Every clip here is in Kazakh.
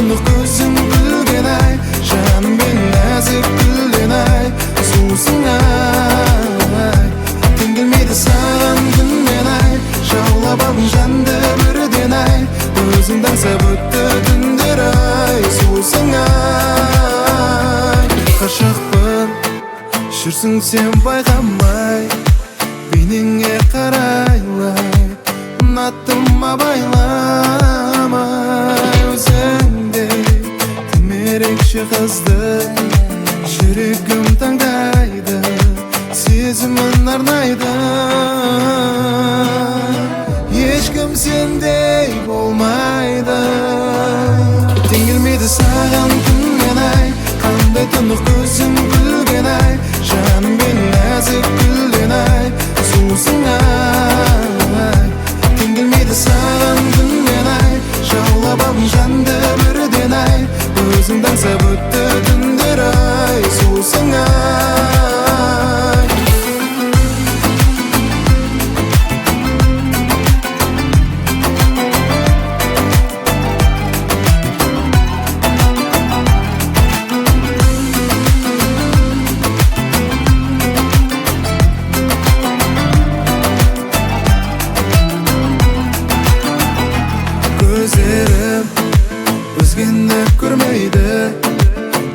tunluq ko'zing gulgen ay, Canım ben nazik gülden ay, Susun ay, Tingilmeydi sağan günmen ay, Şavlabam janda birden ay, Özünden sabıttı dündür ay, Susun ay. Kaşıqpın, Şürsün sen bayqamay, Beningge qaraylay, Nattıma baylamay, Özüngdey temerekçi qızdı, Жүрегім таңдайды, Сезімін арнайды. Ешкім сендей болмайды. Теңелмейді саған күнмен ай, Қандай тұнық көзім гүлген ай, Жаным мен нәзік гүлден ай, Суысың ай. Теңелмейді саған күнмен ай, Жаулабам жанды бірден ай, Өзіңді аңсап өтті түндер ай, Суысың ай. Gözlerim özgende görmeydi,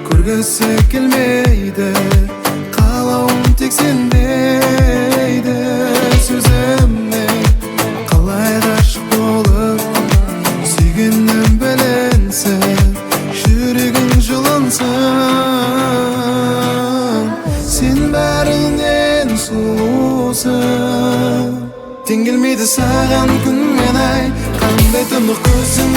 Көргісі келмейді, Қалауым тек сендейді. Сөзімнен қалай ғашық болып, Сүйгенім білінсін, Жүрегің жылынсын, Сен бәрінен сұлусың. Теңелмейді саған күнмен ай, Қандай тұнық көзің